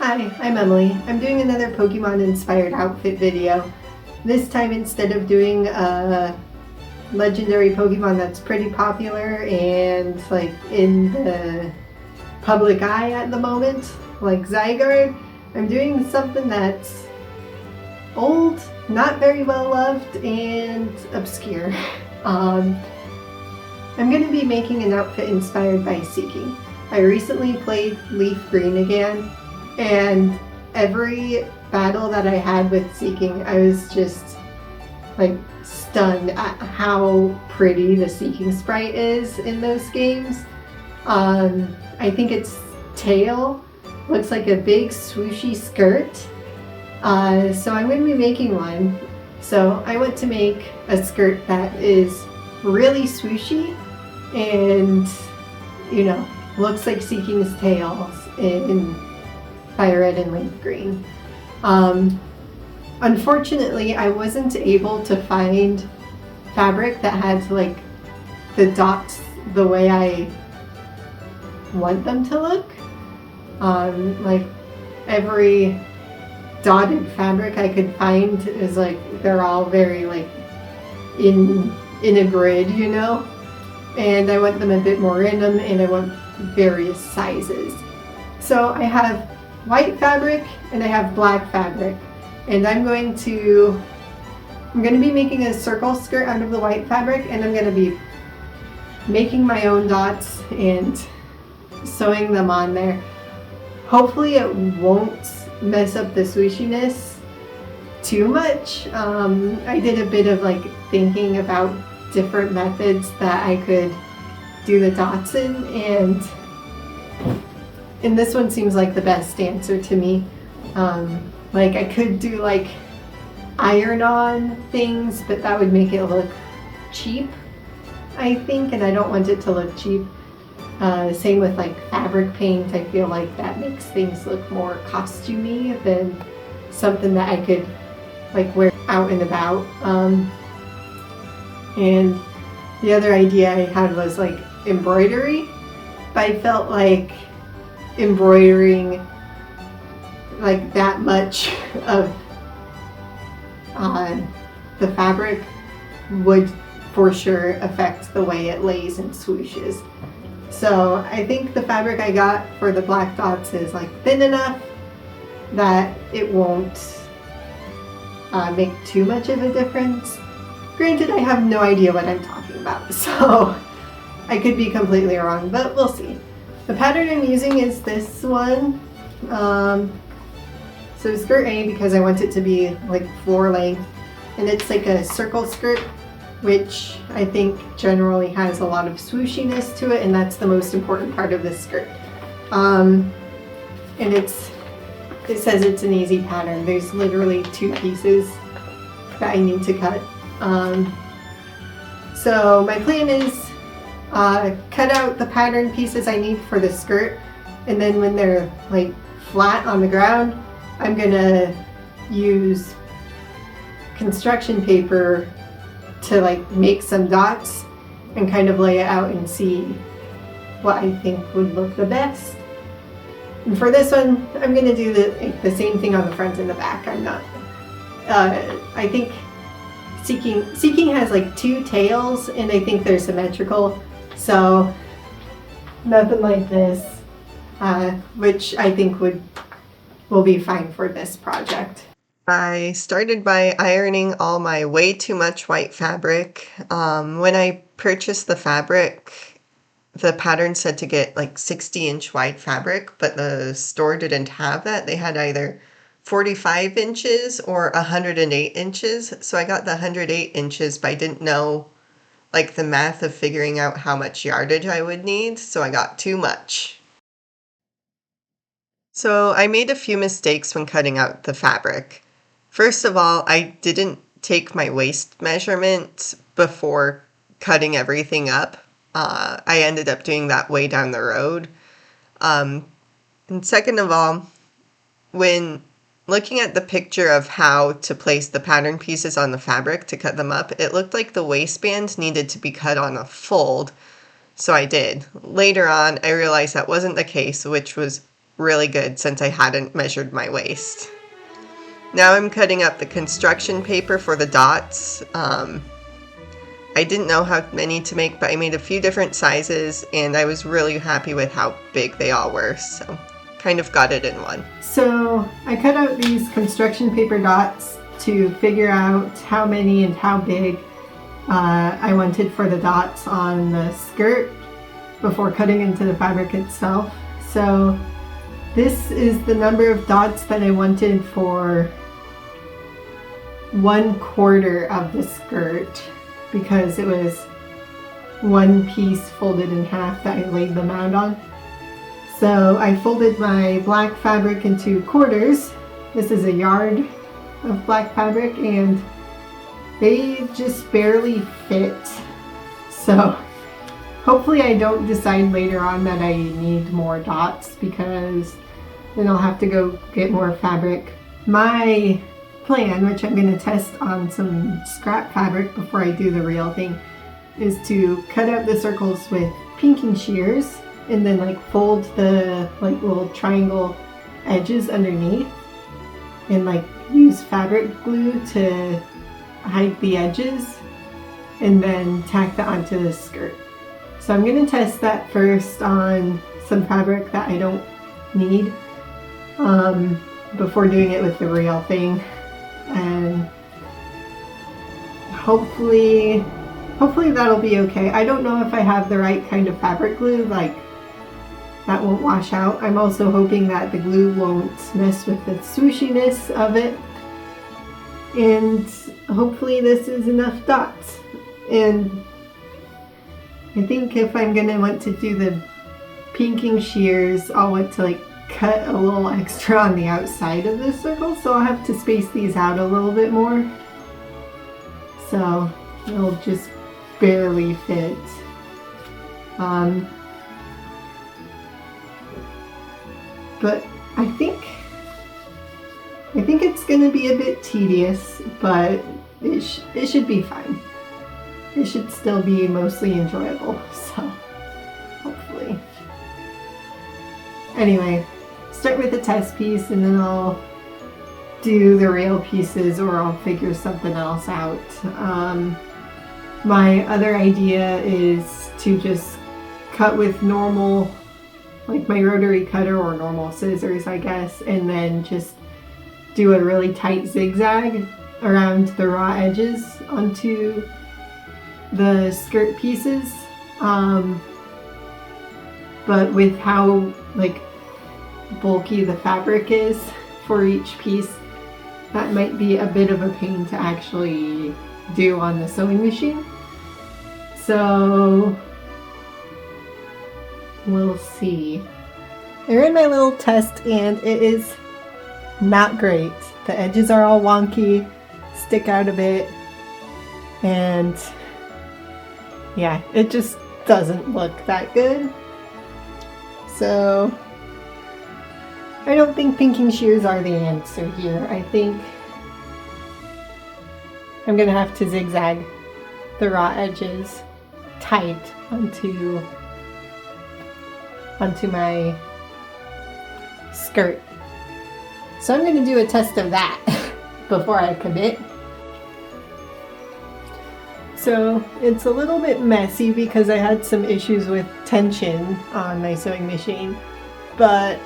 Hi, I'm Emily. I'm doing another Pokemon inspired outfit video. This time, instead of doing a legendary Pokemon that's pretty popular and like in the public eye at the moment, like Zygarde, I'm doing something that's old, not very well loved, and obscure. I'm going to be making an outfit inspired by Seaking. I recently played Leaf Green again, and every battle that I had with Seaking, I was just like stunned at how pretty the Seaking sprite is in those games. I think its tail looks like a big swooshy skirt. So I'm going to be making one. So I want to make a skirt that is really swooshy and, you know, looks like Seaking's tails in Fire Red and Leaf Green. Unfortunately, I wasn't able to find fabric that had like the dots the way I want them to look. Like every dotted fabric I could find is like they're all very like in a grid, you know? And I want them a bit more random, and I want various sizes. So I have white fabric and I have black fabric, and I'm going to be making a circle skirt out of the white fabric, and I'm going to be making my own dots and sewing them on there. Hopefully it won't mess up the swooshiness too much. I did a bit of like thinking about different methods that I could do the dots in, and this one seems like the best answer to me. Like I could do like iron-on things, but that would make it look cheap, I think, and I don't want it to look cheap. Same with like fabric paint. I feel like that makes things look more costumey than something that I could like wear out and about. And the other idea I had was like embroidery, but I felt like embroidering like that much of the fabric would for sure affect the way it lays and swooshes. So I think the fabric I got for the black dots is like thin enough that it won't make too much of a difference. Granted, I have no idea what I'm talking about, so I could be completely wrong, but we'll see. The pattern I'm using is this one. So skirt A, because I want it to be like floor length, and it's like a circle skirt, which I think generally has a lot of swooshiness to it, and that's the most important part of this skirt. And it says it's an easy pattern. There's literally 2 pieces that I need to cut. So my plan is cut out the pattern pieces I need for the skirt, and then when they're like flat on the ground, I'm gonna use construction paper to like make some dots and kind of lay it out and see what I think would look the best. And for this one, I'm gonna do the same thing on the front and the back. I'm not, I think Seaking has like 2 tails, and I think they're symmetrical, so nothing like this, which I think will be fine for this project. I started by ironing all my way too much white fabric. When I purchased the fabric, the pattern said to get like 60-inch wide fabric, but the store didn't have that. They had either 45 inches or 108 inches. So I got the 108 inches, but I didn't know like the math of figuring out how much yardage I would need, so I got too much. So I made a few mistakes when cutting out the fabric. First of all, I didn't take my waist measurement before cutting everything up. I ended up doing that way down the road. And second of all, when looking at the picture of how to place the pattern pieces on the fabric to cut them up, it looked like the waistband needed to be cut on a fold, so I did. Later on, I realized that wasn't the case, which was really good since I hadn't measured my waist. Now I'm cutting up the construction paper for the dots. I didn't know how many to make, but I made a few different sizes and I was really happy with how big they all were, so kind of got it in one. So I cut out these construction paper dots to figure out how many and how big I wanted for the dots on the skirt before cutting into the fabric itself. So this is the number of dots that I wanted for 1/4 of the skirt, because it was one piece folded in half that I laid them out on. So I folded my black fabric into quarters. This is a yard of black fabric and they just barely fit. So hopefully I don't decide later on that I need more dots, because then I'll have to go get more fabric. My plan, which I'm going to test on some scrap fabric before I do the real thing, is to cut out the circles with pinking shears and then like fold the like little triangle edges underneath and like use fabric glue to hide the edges and then tack that onto the skirt. So I'm going to test that first on some fabric that I don't need before doing it with the real thing, and hopefully that'll be okay. I don't know if I have the right kind of fabric glue, like that won't wash out. I'm also hoping that the glue won't mess with the swooshiness of it, and hopefully this is enough dots. And I think if I'm gonna want to do the pinking shears, I'll want to like cut a little extra on the outside of this circle, so I'll have to space these out a little bit more, so it'll just barely fit. But I think it's gonna be a bit tedious, but it should be fine. It should still be mostly enjoyable, so hopefully. Anyway, start with the test piece and then I'll do the real pieces, or I'll figure something else out. My other idea is to just cut with normal, like my rotary cutter or normal scissors, I guess, and then just do a really tight zigzag around the raw edges onto the skirt pieces. But with how like bulky the fabric is for each piece, that might be a bit of a pain to actually do on the sewing machine. So we'll see. I ran my little test and it is not great. The edges are all wonky, stick out a bit, and yeah, it just doesn't look that good. So I don't think pinking shears are the answer here. I think I'm gonna have to zigzag the raw edges tight onto my skirt. So I'm gonna do a test of that before I commit. So it's a little bit messy because I had some issues with tension on my sewing machine, but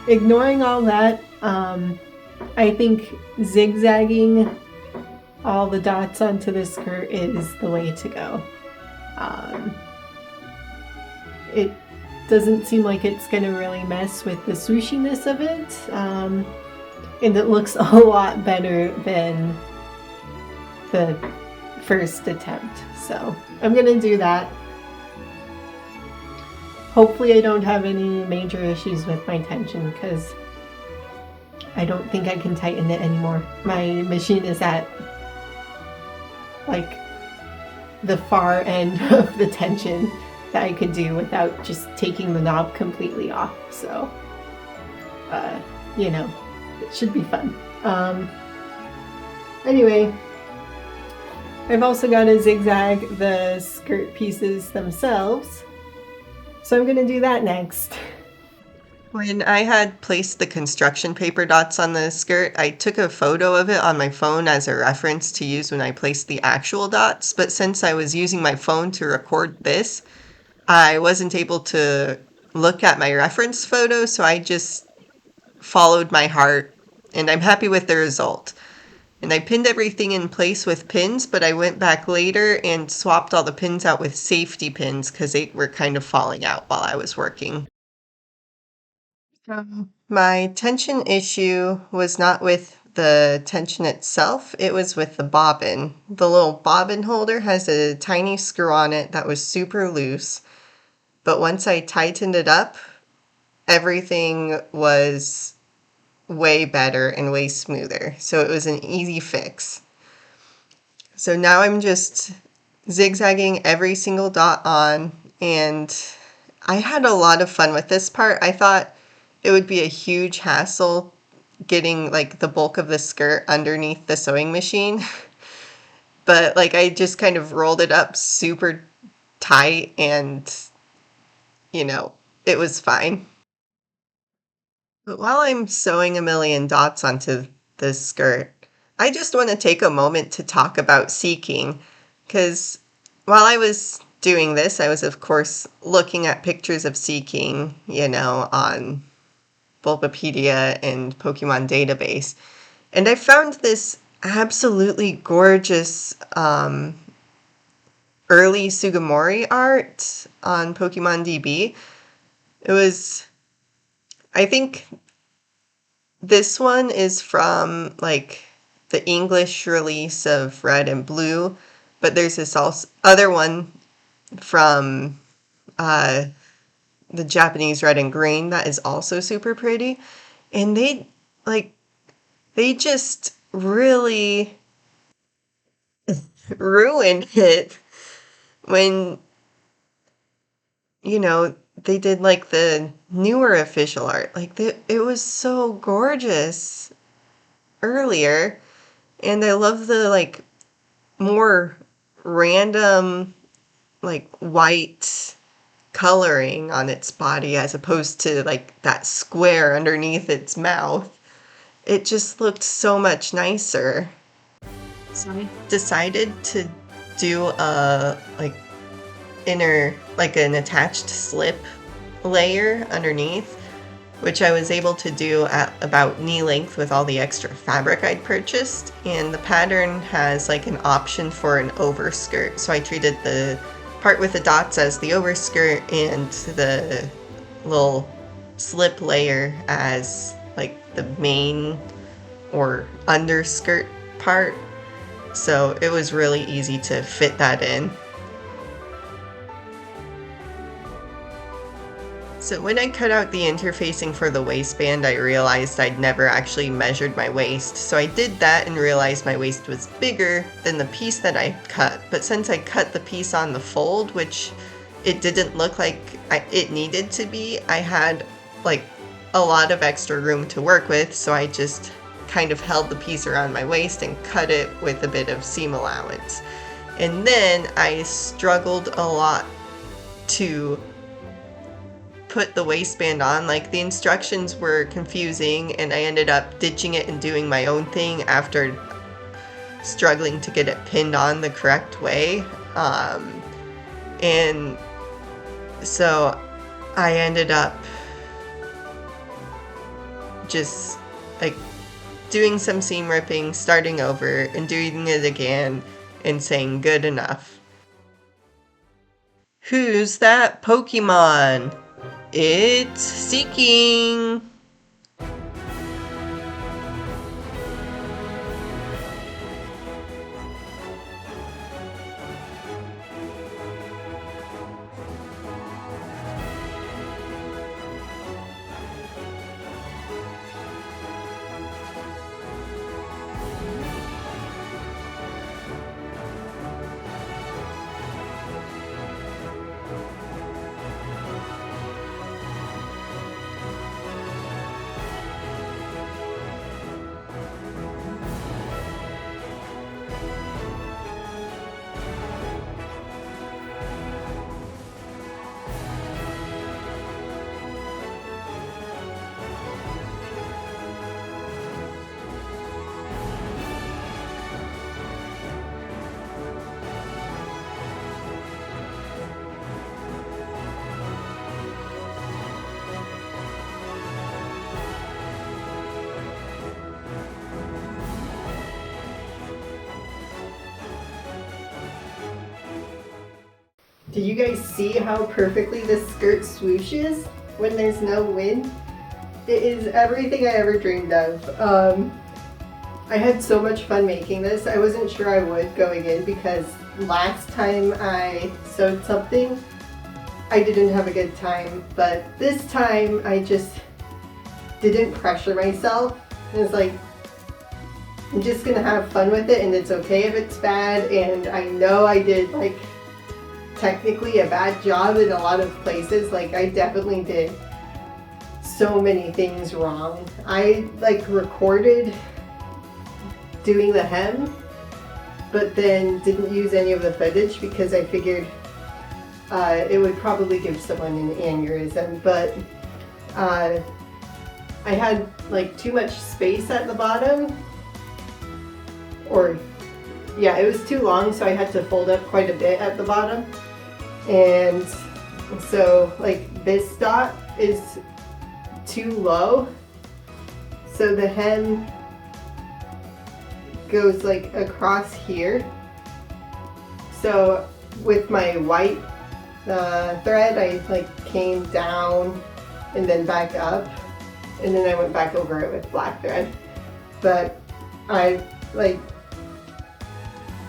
ignoring all that, I think zigzagging all the dots onto the skirt is the way to go. It doesn't seem like it's going to really mess with the swooshiness of it, and it looks a lot better than the first attempt. So I'm going to do that. Hopefully I don't have any major issues with my tension, because I don't think I can tighten it anymore. My machine is at like the far end of the tension that I could do without just taking the knob completely off. So, you know, it should be fun. Anyway, I've also got to zigzag the skirt pieces themselves. So I'm going to do that next. When I had placed the construction paper dots on the skirt, I took a photo of it on my phone as a reference to use when I placed the actual dots, but since I was using my phone to record this, I wasn't able to look at my reference photo, so I just followed my heart, and I'm happy with the result. And I pinned everything in place with pins, but I went back later and swapped all the pins out with safety pins because they were kind of falling out while I was working. My tension issue was not with the tension itself, it was with the bobbin. The little bobbin holder has a tiny screw on it that was super loose, but once I tightened it up, everything was way better and way smoother. So it was an easy fix. So now I'm just zigzagging every single dot on, and I had a lot of fun with this part. I thought it would be a huge hassle getting like the bulk of the skirt underneath the sewing machine. But like I just kind of rolled it up super tight and it was fine. But while I'm sewing a million dots onto this skirt, I just want to take a moment to talk about Seaking, because while I was doing this, I was of course looking at pictures of Seaking, on Bulbapedia and Pokemon database. And I found this absolutely gorgeous early Sugimori art on Pokemon DB. It was, I think this one is from like the English release of Red and Blue, but there's this also other one from the Japanese Red and Green that is also super pretty. And they just really ruined it when, they did like the newer official art. Like it was so gorgeous earlier, and I love the like more random like white coloring on its body as opposed to like that square underneath its mouth. It just looked so much nicer. So I decided to do a like an attached slip layer underneath, which I was able to do at about knee length with all the extra fabric I'd purchased. And the pattern has like an option for an overskirt, so I treated the part with the dots as the overskirt and the little slip layer as like the main or underskirt part. So it was really easy to fit that in. So when I cut out the interfacing for the waistband, I realized I'd never actually measured my waist. So I did that and realized my waist was bigger than the piece that I cut. But since I cut the piece on the fold, which it didn't look like it needed to be, I had like a lot of extra room to work with. So I just kind of held the piece around my waist and cut it with a bit of seam allowance. And then I struggled a lot to put the waistband on. Like the instructions were confusing and I ended up ditching it and doing my own thing after struggling to get it pinned on the correct way. And so I ended up just like doing some seam ripping, starting over and doing it again and saying good enough. Who's that Pokemon? It's Seaking! Do you guys see how perfectly this skirt swooshes when there's no wind? It is everything I ever dreamed of. I had so much fun making this. I wasn't sure I would going in because last time I sewed something, I didn't have a good time. But this time I just didn't pressure myself. It was like, I'm just gonna have fun with it and it's okay if it's bad. And I know I did like technically a bad job in a lot of places. Like I definitely did so many things wrong. I like recorded doing the hem, but then didn't use any of the footage because I figured it would probably give someone an aneurysm. But I had like too much space at the bottom, or yeah, it was too long, so I had to fold up quite a bit at the bottom. And so like this dot is too low, so the hem goes like across here. So with my white thread, I like came down and then back up, and then I went back over it with black thread. But I like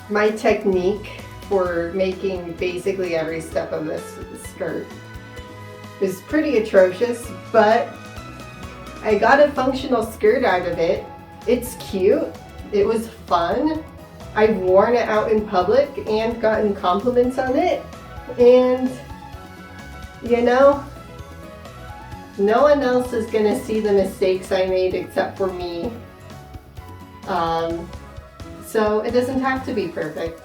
my technique for making basically every step of this skirt is pretty atrocious, but I got a functional skirt out of it. It's cute. It was fun. I've worn it out in public and gotten compliments on it. And, you know, no one else is gonna see the mistakes I made except for me. So it doesn't have to be perfect.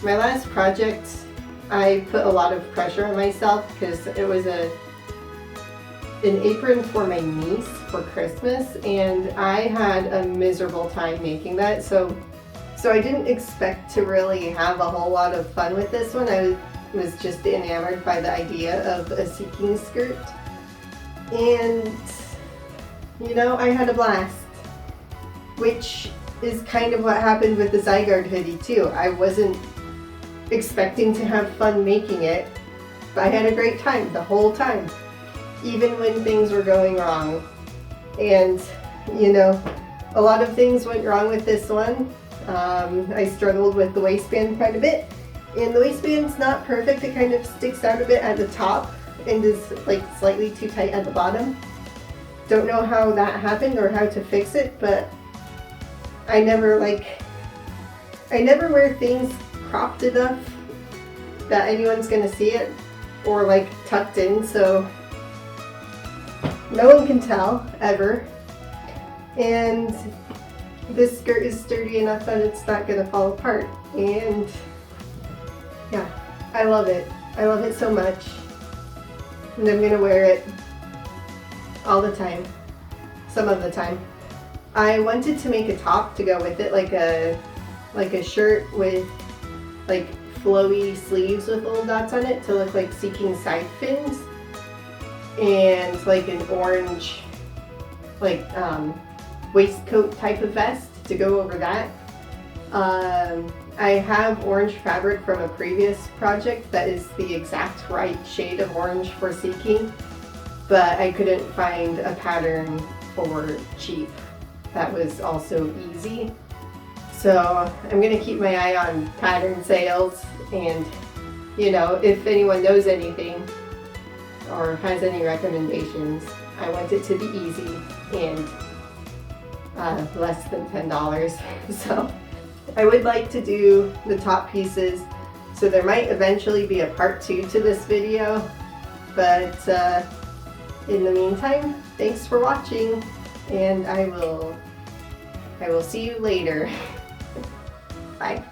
My last project, I put a lot of pressure on myself because it was an apron for my niece for Christmas, and I had a miserable time making that. So I didn't expect to really have a whole lot of fun with this one. I was just enamored by the idea of a Seaking skirt, and you know, I had a blast, which is kind of what happened with the Zygarde hoodie too. I wasn't expecting to have fun making it, but I had a great time the whole time, even when things were going wrong. And you know, a lot of things went wrong with this one. I struggled with the waistband quite a bit, and the waistband's not perfect. It kind of sticks out a bit at the top and is like slightly too tight at the bottom. Don't know how that happened or how to fix it, but I never wear things cropped enough that anyone's gonna see it, or like tucked in, so no one can tell ever. And this skirt is sturdy enough that it's not gonna fall apart. And yeah, I love it. I love it so much, and I'm gonna wear it all the time, some of the time. I wanted to make a top to go with it, like a shirt with like flowy sleeves with little dots on it to look like Seaking side fins, and like an orange like waistcoat type of vest to go over that. I have orange fabric from a previous project that is the exact right shade of orange for Seaking, but I couldn't find a pattern for cheap that was also easy. So I'm gonna keep my eye on pattern sales, and you know, if anyone knows anything or has any recommendations, I want it to be easy and less than $10. So I would like to do the top pieces, so there might eventually be a part 2 to this video, but in the meantime, thanks for watching, and I will see you later. Bye.